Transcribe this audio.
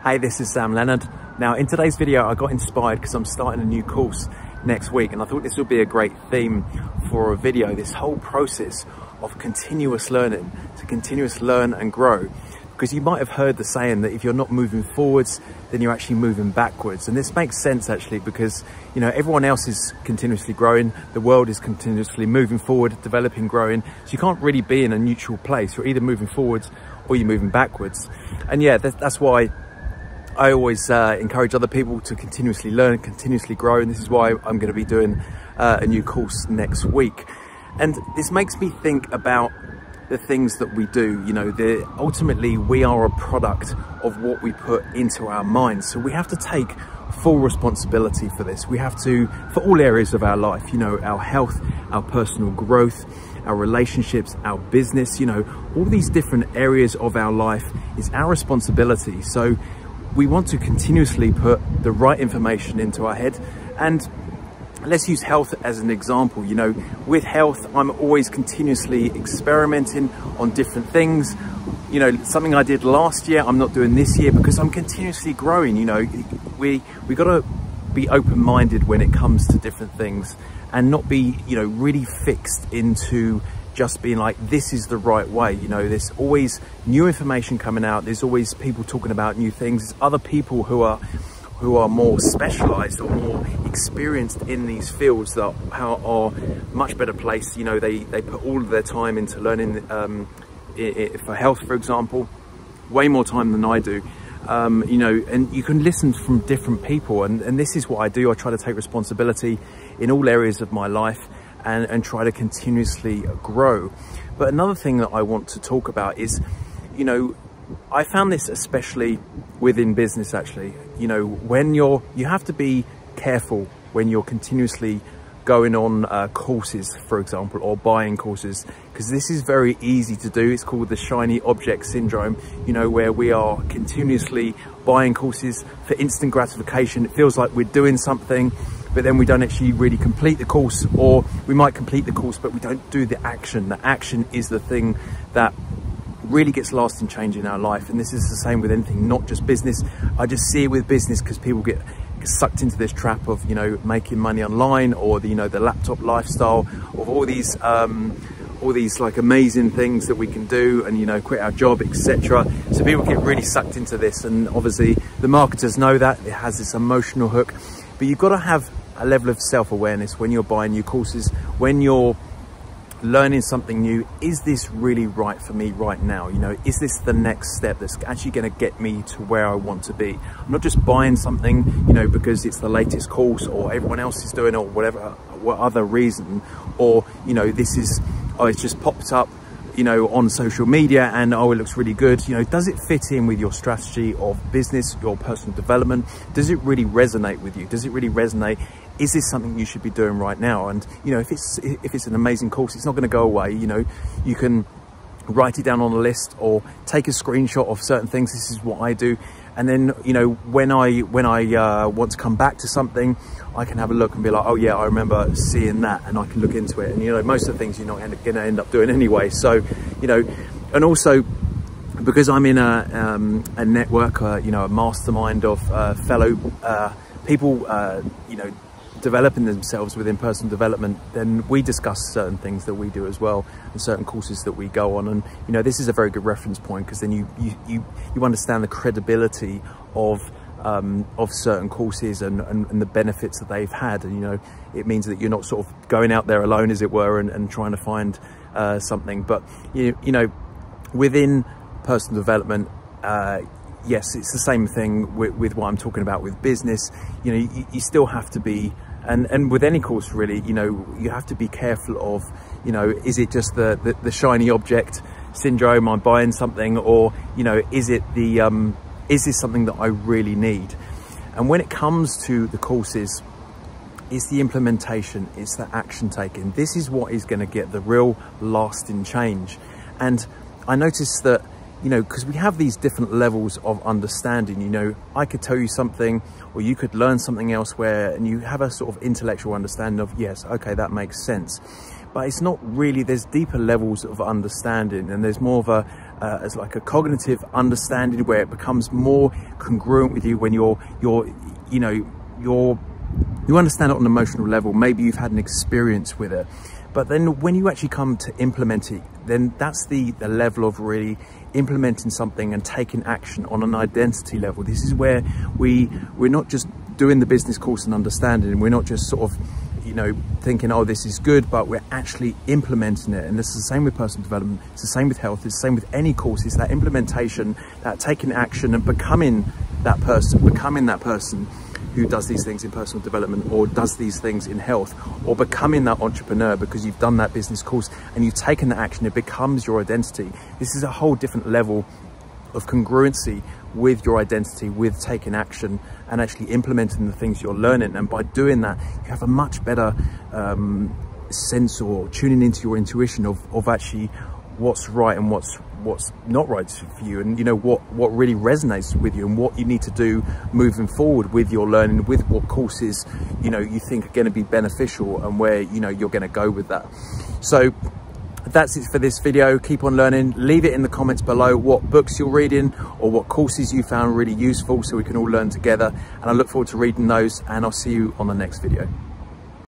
Hey, this is Leonard. Now, in today's video, I got inspired because I'm starting a new course next week, and I thought this would be a great theme for a video, this whole process of continuous learning, to continuous learn and grow. Because you might have heard the saying that if you're not moving forwards, then you're actually moving backwards. And this makes sense actually, because you know everyone else is continuously growing, the world is continuously moving forward, developing, growing. So you can't really be in a neutral place. You're either moving forwards or you're moving backwards. And yeah, that's why I always encourage other people to continuously learn, continuously grow. And this is why I'm going to be doing a new course next week. And this makes me think about the things that we do. You know, ultimately we are a product of what we put into our minds. So we have to take full responsibility for this. We have to, for all areas of our life, you know, our health, our personal growth, our relationships, our business, you know, all these different areas of our life is our responsibility. So we want to continuously put the right information into our head. And let's use health as an example. You know, with health, I'm always continuously experimenting on different things. You know, something I did last year, I'm not doing this year because I'm continuously growing. You know, we got to be open-minded when it comes to different things and not be, you know, really fixed into just being like, this is the right way. You know, there's always new information coming out. There's always people talking about new things. There's other people who are more specialized or more experienced in these fields that are much better placed. You know, they put all of their time into learning for health, for example, way more time than I do. You know, and you can listen from different people, and this is what I do. I try to take responsibility in all areas of my life and try to continuously grow. But another thing that I want to talk about is, you know, I found this especially within business actually. You know, when you have to be careful when you're continuously going on courses, for example, or buying courses, because this is very easy to do. It's called the shiny object syndrome, you know, where we are continuously buying courses for instant gratification. It feels like we're doing something, but then we don't actually really complete the course, or we might complete the course, but we don't do the action. The action is the thing that really gets lasting change in our life. And this is the same with anything, not just business. I just see it with business because people get sucked into this trap of, you know, making money online, or the, you know, the laptop lifestyle, of all these like amazing things that we can do, and, you know, quit our job, etc. So people get really sucked into this, and obviously the marketers know that it has this emotional hook. But you've got to have a level of self-awareness when you're buying new courses, when you're learning something new. Is this really right for me right now? You know, is this the next step that's actually going to get me to where I want to be? I'm not just buying something, you know, because it's the latest course or everyone else is doing it, or whatever, what other reason, or, you know, this is, oh, it's just popped up, you know, on social media and, oh, it looks really good. You know, does it fit in with your strategy of business, your personal development? Does it really resonate with you? Does it really resonate? Is this something you should be doing right now? And, you know, if it's an amazing course, it's not going to go away. You know, you can write it down on a list or take a screenshot of certain things. This is what I do. And then, you know, when I want to come back to something, I can have a look and be like, oh yeah, I remember seeing that, and I can look into it. And, you know, most of the things you're not going to end up doing anyway. So, you know, and also because I'm in a network, you know, a mastermind of fellow people, you know, developing themselves within personal development, then we discuss certain things that we do as well, and certain courses that we go on. And, you know, this is a very good reference point, because then you understand the credibility of certain courses and the benefits that they've had. And, you know, it means that you're not sort of going out there alone, as it were, and trying to find something. But you know, within personal development, yes, it's the same thing with what I'm talking about with business. You know, you still have to be, and with any course really, you know, you have to be careful of, you know, is it just the shiny object syndrome, I'm buying something, or, you know, is it is this something that I really need? And when it comes to the courses, it's the implementation, it's the action taken. This is what is going to get the real lasting change. And I noticed that, you know, because we have these different levels of understanding. You know, I could tell you something, or you could learn something elsewhere, and you have a sort of intellectual understanding of, yes, okay, that makes sense. But it's not really, there's deeper levels of understanding, and there's more of as like a cognitive understanding where it becomes more congruent with you when you understand it on an emotional level. Maybe you've had an experience with it, but then when you actually come to implement it, then that's the level of really implementing something and taking action on an identity level. This is where we're not just doing the business course and understanding, and we're not just sort of, you know, thinking, oh, this is good, but we're actually implementing it. And this is the same with personal development. It's the same with health. It's the same with any course. It's that implementation, that taking action and becoming that person who does these things in personal development or does these things in health, or becoming that entrepreneur because you've done that business course and you've taken that action. It becomes your identity. This is a whole different level of congruency with your identity, with taking action and actually implementing the things you're learning. And by doing that, you have a much better sense, or tuning into your intuition of actually what's right and what's not right for you, and you know what really resonates with you and what you need to do moving forward with your learning, with what courses you know you think are going to be beneficial and where you know you're going to go with that. So that's it for this video. Keep on learning. Leave it in the comments below what books you're reading or what courses you found really useful, so we can all learn together, and I look forward to reading those, and I'll see you on the next video.